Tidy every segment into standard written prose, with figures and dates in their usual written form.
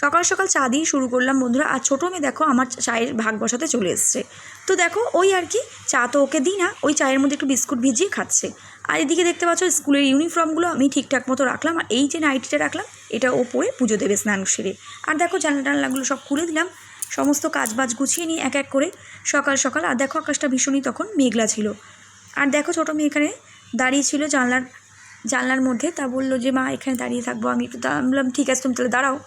সকাল সকাল চা দিয়ে শুরু করলাম বন্ধুরা। আর ছোটো মেয়ে দেখো আমার চায়ের ভাগ বসাতে চলে এসছে। তো দেখো ওই আর কি, চা তো ওকে দিই না, ওই চায়ের মধ্যে একটু বিস্কুট ভিজিয়ে খাচ্ছে। আর এদিকে দেখতে পাচ্ছ স্কুলের ইউনিফর্মগুলো আমি ঠিকঠাক মতো রাখলাম, আর এই যে নাইটিটা রাখলাম এটা ও পরে পুজো দেবে স্নান সেরে। আর দেখো জানলা টানলাগুলো সব খুলে দিলাম, সমস্ত কাজবাজ গুছিয়ে নিই এক এক করে সকাল সকাল। আর দেখো আকাশটা ভীষণই তখন মেঘলা ছিল। আর দেখো ছোটো মেয়ে এখানে দাঁড়িয়ে ছিল জানলার মধ্যে। তা বললো যে মা এখানে দাঁড়িয়ে থাকবো, আমি একটু বললাম ঠিক আছে তুমি তাহলে দাঁড়াও,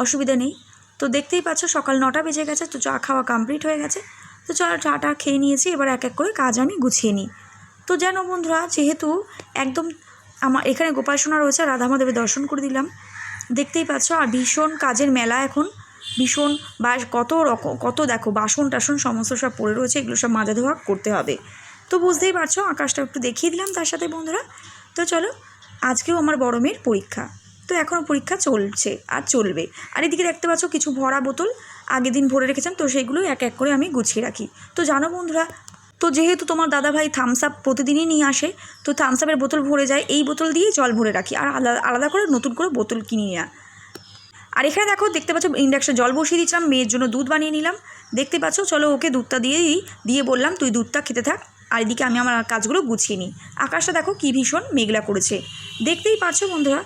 অসুবিধা নেই। তো দেখতেই পাচ্ছ সকাল 9টা বেজে গেছে, তো চা খাওয়া কমপ্লিট হয়ে গেছে। তো চলো চাটা খেয়ে নিয়েছি, এবার এক এক করে কাজ আমি গুছিয়ে নিই। তো জানো বন্ধুরা, যেহেতু একদম আমার এখানে গোপাল সোনা রয়েছে, রাধা মাধবের দর্শন করে দিলাম, দেখতেই পাচ্ছ। আর ভীষণ কাজের মেলা এখন, ভীষণ কত দেখো বাসন টাসন সমস্ত সব পড়ে রয়েছে, এগুলো সব মাজা ধোয়া করতে হবে। তো বুঝতেই পারছো, আকাশটা একটু দেখিয়ে দিলাম তার সাথে বন্ধুরা। তো চলো, আজকেও আমার বড় মেয়ের পরীক্ষা, তো এখনও পরীক্ষা চলছে আর চলবে। আর এদিকে দেখতে পাচ্ছ কিছু ভরা বোতল আগের দিন ভরে রেখেছিলাম, তো সেইগুলো এক এক করে আমি গুছিয়ে রাখি। তো জানো বন্ধুরা, তো যেহেতু তোমার দাদাভাই থামস আপ প্রতিদিনই নিয়ে আসে, তো থামস আপের বোতল ভরে যায়, এই বোতল দিয়েই জল ভরে রাখি, আর আলাদা করে নতুন করে বোতল কিনি না। আর এখানে দেখো দেখতে পাচ্ছ ইন্ডাকশন জল বসিয়ে দিয়েছিলাম, মেয়ের জন্য দুধ বানিয়ে নিলাম, দেখতে পাচ্ছ। চলো ওকে দুধটা দিয়ে বললাম তুই দুধটা খেতে থাক, আর এদিকে আমি আমার কাজগুলো গুছিয়ে নিই। আকাশটা দেখো কী ভীষণ মেঘলা করেছে, দেখতেই পারছো বন্ধুরা।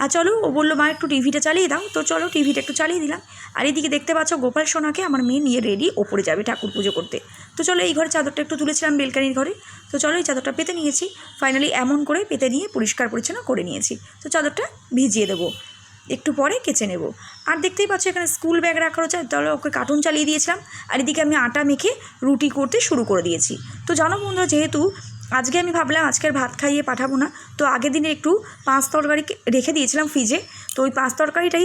আর চলো, ও বললো মা একটু টিভিটা চালিয়ে দাও, তো চলো টিভিটা একটু চালিয়ে দিলাম। আর এদিকে দেখতে পাচ্ছ গোপাল সোনাকে আমার মেয়ে নিয়ে রেডি ওপরে যাবে ঠাকুর পুজো করতে। তো চলো এই ঘরে চাদরটা একটু তুলেছিলাম বেলকানির ঘরে, তো চলো এই চাদরটা পেতে নিয়েছি, ফাইনালি এমন করে পেতে নিয়ে পরিষ্কার পরিচ্ছন্ন করে নিয়েছি। তো চাদরটা ভিজিয়ে দেবো, একটু পরে কেচে নেব। আর দেখতেই পাচ্ছ এখানে স্কুল ব্যাগ রাখা রয়েছে, তাহলে ওকে কার্টুন চালিয়ে দিয়েছিলাম। আর এদিকে আমি আটা মেখে রুটি করতে শুরু করে দিয়েছি। তো জানো বন্ধুরা, যেহেতু আজকে আমি ভাবলাম আজকের ভাত খাইয়ে পাঠাবো না, তো আগের দিনে একটু পাঁচ তরকারি রেখে দিয়েছিলাম ফ্রিজে, তো ওই পাঁচ তরকারিটাই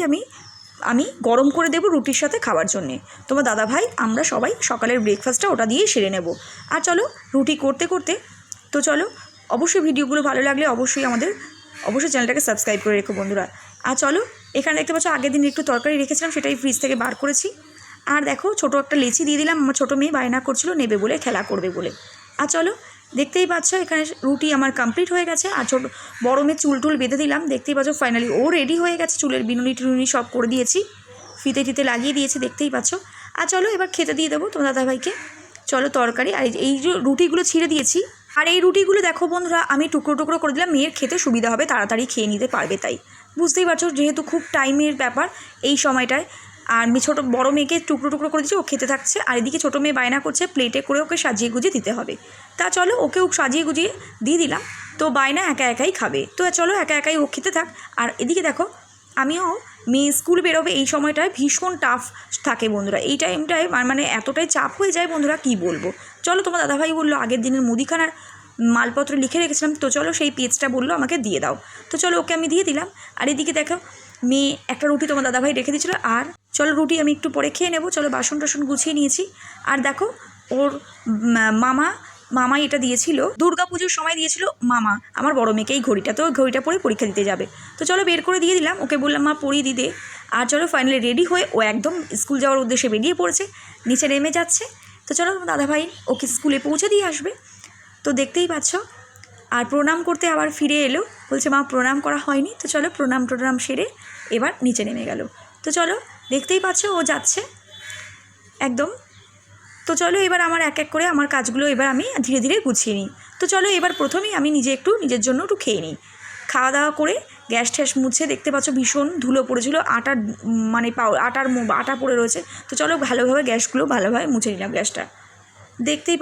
আমি গরম করে দেবো রুটির সাথে খাওয়ার জন্যে। তোমার দাদাভাই আমরা সবাই সকালের ব্রেকফাস্টটা ওটা দিয়েই সেরে নেব। আর চলো রুটি করতে করতে, তো চলো অবশ্যই ভিডিওগুলো ভালো লাগলে অবশ্যই চ্যানেলটাকে সাবস্ক্রাইব করে রেখো বন্ধুরা। আর চলো, এখানে দেখতে পাচ্ছ আগের দিন একটু তরকারি রেখেছিলাম, সেটাই ফ্রিজ থেকে বার করেছি। আর দেখো ছোটো একটা লেচি দিয়ে দিলাম, আমার ছোটো মেয়ে বায়না করছিল নেবে বলে, খেলা করবে বলে। আর চলো দেখতেই পাচ্ছ এখানে রুটি আমার কমপ্লিট হয়ে গেছে। আর বড় মেয়ে চুল বেঁধে দিলাম, দেখতেই পাচ্ছ ফাইনালি ও রেডি হয়ে গেছে, চুলের বিনুনি টিনুনি সব করে দিয়েছি, ফিতে টিতে লাগিয়ে দিয়েছি, দেখতেই পাচ্ছ। আর চলো এবার খেতে দিয়ে দেবো তোমার দাদাভাইকে। চলো তরকারি আর এই যে রুটিগুলো ছিঁড়ে দিয়েছি, আর এই রুটিগুলো দেখো বন্ধুরা আমি টুকরো টুকরো করে দিলাম, মেয়ের খেতে সুবিধা হবে, তাড়াতাড়ি খেয়ে নিতে পারবে, তাই বুঝতেই পারছো যেহেতু খুব টাইমের ব্যাপার এই সময়টায়। আর বড় মেয়েকে টুকরো টুকরো করে দিচ্ছি, ও খেতে থাকছে। আর এদিকে ছোটো মেয়ে বায়না করছে প্লেটে করে ওকে সাজিয়ে গুজিয়ে দিতে হবে। তা চলো ওকেও সাজিয়ে গুজিয়ে দিয়ে দিলাম, তো বায়না একা একাই খাবে, তো চলো একা একাই ও খেতে থাক। আর এদিকে দেখো আমিও, মেয়ে স্কুল বেরোবে এই সময়টায় ভীষণ টাফ থাকে বন্ধুরা, এই টাইমটায় মানে এতটাই চাপ হয়ে যায় বন্ধুরা কি বলবো। চলো তোমার দাদাভাই বললো আগের দিনের মুদিখানার মালপত্র লিখে রেখেছিলাম, তো চলো সেই পেজটা বললো আমাকে দিয়ে দাও, তো চলো ওকে আমি দিয়ে দিলাম। আর এদিকে দেখো মেয়ে একটা রুটি তোমার দাদাভাই রেখে দিয়েছিলো, আর চলো রুটি আমি একটু পরে খেয়ে নেবো। চলো বাসন টাসন গুছিয়ে নিয়েছি। আর দেখো ওর মামাই এটা দিয়েছিল, দুর্গাপুজোর সময় দিয়েছিল মামা আমার বড় মেয়েকে এই ঘড়িটা, তো ঘড়িটা পরে পরীক্ষা দিতে যাবে। তো চলো বের করে দিয়ে দিলাম, ওকে বললাম মা পরিয়ে দিতে। আর চলো ফাইনালি রেডি হয়ে ও একদম স্কুল যাওয়ার উদ্দেশ্যে বেরিয়ে পড়েছে, নিচে নেমে যাচ্ছে। তো চলো দাদাভাই ওকে স্কুলে পৌঁছে দিয়ে আসবে, তো দেখতেই পাচ্ছ। আর প্রণাম করতে আবার ফিরে এলো, বলছে মা প্রণাম করা হয়নি, তো চলো প্রণাম সেরে এবার নিচে নেমে গেল। তো চলো দেখতেই পাচ্ছ ও যাচ্ছে একদম। তো চলো এবার আমার এক এক করে আমার কাজগুলো এবার আমি ধীরে ধীরে গুছিয়ে নিই। তো চলো এবার প্রথমেই আমি নিজের জন্য একটু খেয়ে নিই। খাওয়া দাওয়া করে গ্যাস ট্যাস মুছে, দেখতে পাচ্ছ ভীষণ ধুলো পড়েছিল, আটা পড়ে রয়েছে। তো চলো ভালোভাবে গ্যাসগুলো ভালোভাবে মুছে নিলাম, গ্যাসটা দেখতেই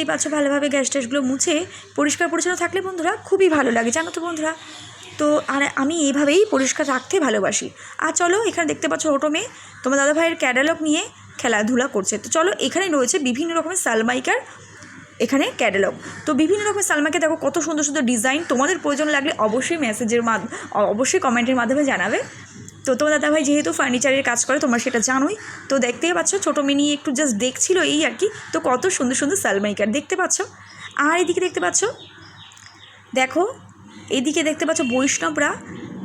পাচ্ছ ভালোভাবে গ্যাস ট্যাসগুলো মুছে পরিষ্কার পরিচ্ছন্ন থাকলে বন্ধুরা খুবই ভালো লাগে, জানো তো বন্ধুরা। তো আর আমি এইভাবেই পরিষ্কার রাখতে ভালোবাসি। আর চলো এখানে দেখতে পাচ্ছ ছোটো মেয়ে তোমার দাদাভাইয়ের ক্যাটালগ নিয়ে খেলাধুলা করছে। তো চলো এখানে রয়েছে বিভিন্ন রকমের সালমাইকার এখানে ক্যাটালগ, তো বিভিন্ন রকমের সালমাইকা দেখো কত সুন্দর সুন্দর ডিজাইন, তোমাদের প্রয়োজন লাগলে অবশ্যই অবশ্যই কমেন্টের মাধ্যমে জানাবে। তো তোমার দাদাভাই যেহেতু ফার্নিচারের কাজ করে তোমরা সেটা জানোই, তো দেখতেই পাচ্ছ ছোটো মেয়ে নিয়ে একটু জাস্ট দেখছিল এই আর কি। তো কত সুন্দর সুন্দর সালমাইকার দেখতে পাচ্ছ। আর এদিকে দেখতে পাচ্ছ, দেখো এদিকে দেখতে পাচ্ছ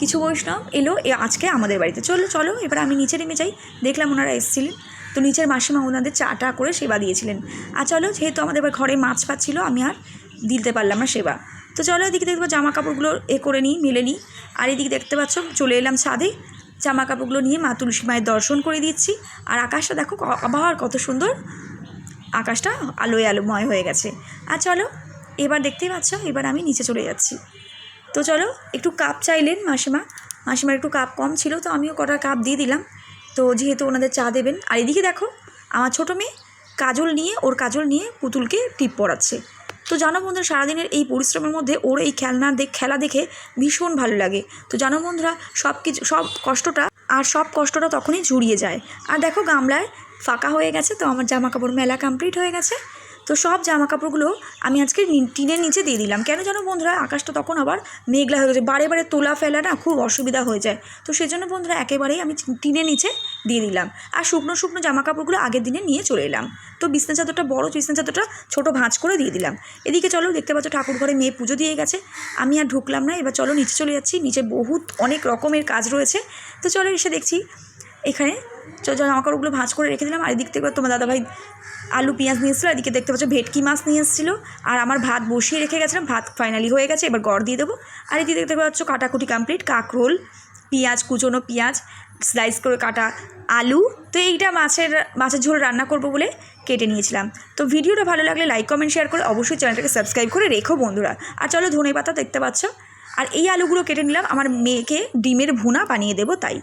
কিছু বৈষ্ণব এলো আজকে আমাদের বাড়িতে। চলো এবার আমি নিচে নেমে যাই, দেখলাম ওনারা এসেছিলেন, তো নিচের মাসিমা ওনাদের চাটা করে সেবা দিয়েছিলেন। আর চলো যেহেতু আমাদের ঘরে মাছ ছিল আমি আর দিতে পারলাম না সেবা, তো চলো এদিকে দেখতে জামা কাপড়গুলো করে নিই, মেলে নিই। আর এদিকে দেখতে পাচ্ছ চলে এলাম ছাদে, জামা কাপড়গুলো নিয়ে মা তুলসী মায়ের দর্শন করে দিচ্ছি। আর আকাশটা দেখো আবার কত সুন্দর, আকাশটা আলোয় আলোময় হয়ে গেছে। আর চলো এবার দেখতেই পাচ্ছ, এবার আমি নিচে চলে যাচ্ছি। তো চলো, একটু কাপ চাইলেন মাসিমার একটু কাপ কম ছিল, তো আমিও কটা কাপ দিয়ে দিলাম, তো যেহেতু ওনাদের চা দেবেন। আর এদিকে দেখো আমার ছোটো মেয়ে ওর কাজল নিয়ে পুতুলকে টিপ পড়াচ্ছে। তো জানো বন্ধুরা, সারাদিনের এই পরিশ্রমের মধ্যে ওর এই খেলা দেখে ভীষণ ভালো লাগে। তো জানো বন্ধুরা, সব কষ্টটা তখনই জুড়িয়ে যায়। আর দেখো গামলায় ফাঁকা হয়ে গেছে, তো আমার জামা কাপড় মেলা কমপ্লিট হয়ে গেছে। তো সব জামা কাপড়গুলো আমি আজকে টিনের নিচে দিয়ে দিলাম। কেন জানো বন্ধুরা, আকাশটা তখন আবার মেঘলা হয়ে গেছে, বারে বারে তোলা ফেলা না খুব অসুবিধা হয়ে যায়। তো সেজন্য বন্ধুরা একেবারেই আমি টিনের নিচে দিয়ে দিলাম। আর শুকনো জামা কাপড়গুলো আগের দিনে নিয়ে চলে এলাম। তো বিছনা চাদরটা, বড় বিছনা চাদরটা ছোটো ভাঁজ করে দিয়ে দিলাম। এদিকে চলো, দেখতে পাচ্ছ ঠাকুর ঘরে মেয়ে পুজো দিয়ে গেছে, আমি আর ঢুকলাম না। এবার চলো নিচে চলে যাচ্ছি, নিচে অনেক রকমের কাজ রয়েছে। তো চলো এসে দেখছি এখানে জামা কাপড়গুলো ভাঁজ করে রেখে দিলাম। আর এদিক থেকে তোমার দাদাভাই আলু পেঁয়াজ নিয়ে এসেছিলো, এদিকে দেখতে পাচ্ছ ভেটকি মাছ নিয়ে এসেছিলো। আর আমার ভাত বসিয়ে রেখে গেছিলাম, ভাত ফাইনালি হয়ে গেছে, এবার গড় দিয়ে দেবো। আর এদিকে দেখতে পাচ্ছ কাটাকুটি কমপ্লিট, কাঁকরোল, কুচনো পেঁয়াজ, স্লাইস করে কাটা আলু। তো এইটা মাছের ঝোল রান্না করব বলে কেটে নিয়েছিলাম। তো ভিডিওটা ভালো লাগলে লাইক কমেন্ট শেয়ার করে অবশ্যই চ্যানেলটাকে সাবস্ক্রাইব করে রেখো বন্ধুরা। আর চলো ধনেপাতা দেখতে পাচ্ছ, আর এই আলুগুলো কেটে নিলাম, আমার মেয়েকে ডিমের ভুনা বানিয়ে দেবো তাই।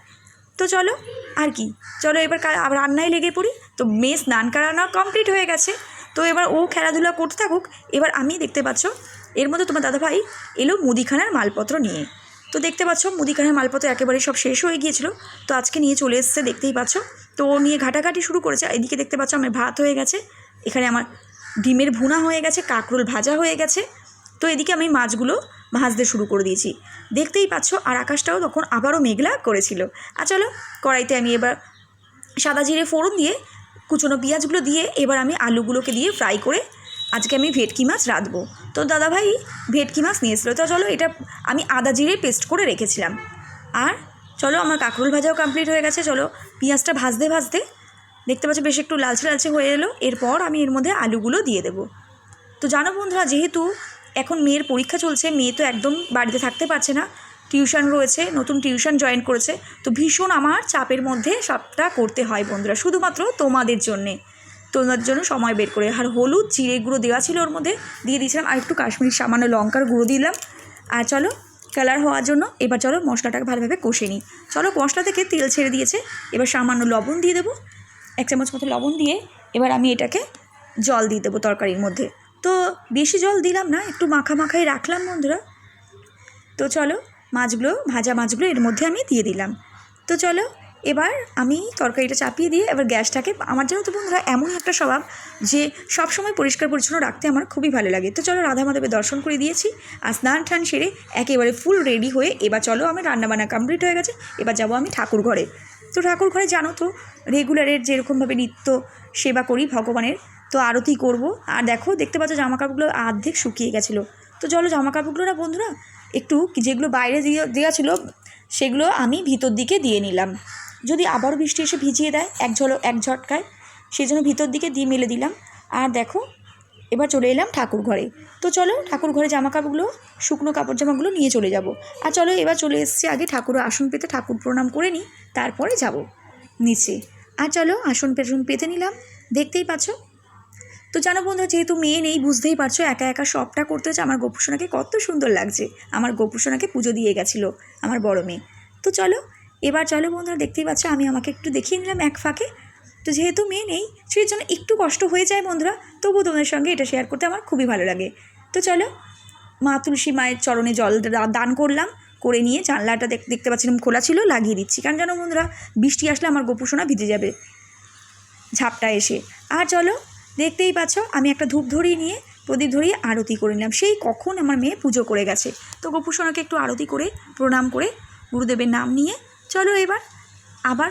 তো চলো আর কি, চলো এবার রান্নায় লেগে পড়ি। তো মেয়ে স্নান করানো কমপ্লিট হয়ে গেছে, তো এবার ও খেলাধুলা করতে থাকুক। এবার আমি দেখতে পাচ্ছ এর মধ্যে তোমার দাদাভাই এলো মুদিখানার মালপত্র নিয়ে। তো দেখতে পাচ্ছ মুদিখানার মালপত্র একেবারে সব শেষ হয়ে গিয়েছিলো, তো আজকে নিয়ে চলে এসছে, দেখতেই পাচ্ছ। তো ও নিয়ে ঘাটাঘাটি শুরু করেছে। এদিকে দেখতে পাচ্ছ আমার ভাত হয়ে গেছে, এখানে আমার ডিমের ভুনা হয়ে গেছে, কাঁকরোল ভাজা হয়ে গেছে। তো এদিকে আমি মাছগুলো ভাজতে শুরু করে দিয়েছি, দেখতেই পাচ্ছ। আর আকাশটাও তখন আবারও মেঘলা করেছিল। আর চলো কড়াইতে আমি এবার সাদা জিরে ফোড়ন দিয়ে কুচনো পেঁয়াজগুলো দিয়ে এবার আমি আলুগুলোকে দিয়ে ফ্রাই করে আজকে আমি ভেটকি মাছ রাঁধবো। তো দাদাভাই ভেটকি মাছ নিয়ে এসেছিলো, তো চলো এটা আমি আদা জিরে পেস্ট করে রেখেছিলাম। আর চলো আমার কাঁকরোল ভাজাও কমপ্লিট হয়ে গেছে। চলো পেঁয়াজটা ভাজতে দেখতে পাচ্ছ বেশ একটু লালচে হয়ে এলো। এরপর আমি এর মধ্যে আলুগুলো দিয়ে দেবো। তো জানো বন্ধুরা, যেহেতু এখন মেয়ের পরীক্ষা চলছে, মেয়ে তো একদম বাড়িতে থাকতে পারছে না, টিউশন রয়েছে, নতুন টিউশন জয়েন করেছে, তো ভীষণ আমার চাপের মধ্যে সবটা করতে হয় বন্ধুরা, শুধুমাত্র তোমাদের জন্য সময় বের করে। আর হলুদ জিরে গুঁড়ো দেওয়া ছিল, ওর মধ্যে দিয়ে দিয়েছিলাম, আর একটু কাশ্মীরি সামান্য লঙ্কার গুঁড়ো দিলাম। আর চলো কালার হওয়ার জন্য এবার চলো মশলাটাকে ভালোভাবে কষে নিই। চলো মশলা থেকে তেল ছেড়ে দিয়েছে, এবার সামান্য লবণ দিয়ে দেবো, 1 চামচ মতো লবণ দিয়ে এবার আমি এটাকে জল দিয়ে দেবো তরকারির মধ্যে। তো বেশি জল দিলাম না, একটু মাখাই রাখলাম বন্ধুরা। তো চলো ভাজা মাছগুলো এর মধ্যে আমি দিয়ে দিলাম। তো চলো এবার আমি তরকারিটা চাপিয়ে দিয়ে এবার গ্যাসটাকে, আমার জন্য তো বন্ধুরা এমনই একটা স্বভাব যে সবসময় পরিষ্কার পরিচ্ছন্ন রাখতে আমার খুবই ভালো লাগে। তো চলো রাধা মাধবের দর্শন করে দিয়েছি, আর স্নান টান সেরে একেবারে ফুল রেডি হয়ে এবার চলো আমার রান্নাবান্না কমপ্লিট হয়ে গেছে, এবার যাবো আমি ঠাকুর ঘরে। তো ঠাকুর ঘরে জানো তো রেগুলারের যেরকমভাবে নিত্য সেবা করি ভগবানের, তো আরতি করব। আর দেখতে পাচ্ছ জামাকাপড়গুলো অর্ধেক শুকিয়ে গেছিলো। তো চলো জামাকাপড়গুলো না বন্ধুরা একটু যেগুলো বাইরে দেওয়া ছিল সেগুলো আমি ভিতর দিকে দিয়ে নিলাম, যদি আবারও বৃষ্টি এসে ভিজিয়ে দেয় এক ঝটকায়, সেই জন্য ভিতর দিকে দিয়ে মেলে দিলাম। আর দেখো এবার চলে এলাম ঠাকুর ঘরে। তো চলো ঠাকুর ঘরে শুকনো কাপড় জামাগুলো নিয়ে চলে যাব। আর চলো এবার চলে এসেছি আগে ঠাকুরের আসন পেতে, ঠাকুর প্রণাম করে নিই, তারপরে যাব নিচে। আর চলো আসন পেতে নিলাম, দেখতেই পাচ্ছ। তো জানো বন্ধুরা, যেহেতু মেয়ে নেই বুঝতেই পারছো, একা একা সবটা করতে হচ্ছে। আমার গোপুসোনাকে কত সুন্দর লাগছে, আমার গোপুসোনাকে পুজো দিয়ে গেছিলো আমার বড় মেয়ে। তো চলো বন্ধুরা, দেখতেই পাচ্ছ আমি আমাকে একটু দেখিয়ে নিলাম এক ফাঁকে। তো যেহেতু মেয়ে নেই সেই জন্য একটু কষ্ট হয়ে যায় বন্ধুরা, তবুও তোমাদের সঙ্গে এটা শেয়ার করতে আমার খুবই ভালো লাগে। তো চলো মা তুলসী মায়ের চরণে জল দান করলাম, করে নিয়ে জানলাটা দেখতে পাচ্ছিলাম খোলা ছিল, লাগিয়ে দিচ্ছি, কারণ জানো বন্ধুরা বৃষ্টি আসলে আমার গোপুসোনা ভিজে যাবে ঝাপটা এসে। আর চলো দেখতেই পাচ্ছ আমি একটা ধূপ ধরিয়ে নিয়ে প্রদীপ ধরিয়ে আরতি করে নিলাম, সেই কখন আমার মেয়ে পুজো করে গেছে। তো গোপুসোনাকে একটু আরতি করে প্রণাম করে গুরুদেবের নাম নিয়ে চলো এবার আবার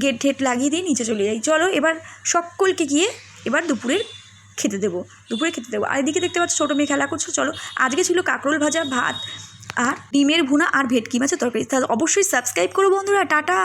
গেট লাগিয়ে দিয়ে নিচে চলে যাই। চলো এবার সকলকে গিয়ে এবার দুপুরে খেতে দেবো। আর এদিকে দেখতে পাচ্ছ ছোটো মেয়ে খেলা করছো। চলো আজকে ছিল কাঁকরোল ভাজা, ভাত আর ডিমের ভুনা আর ভেটকি মাছের তরকারি। তাহলে অবশ্যই সাবস্ক্রাইব করো বন্ধুরা, টাটা।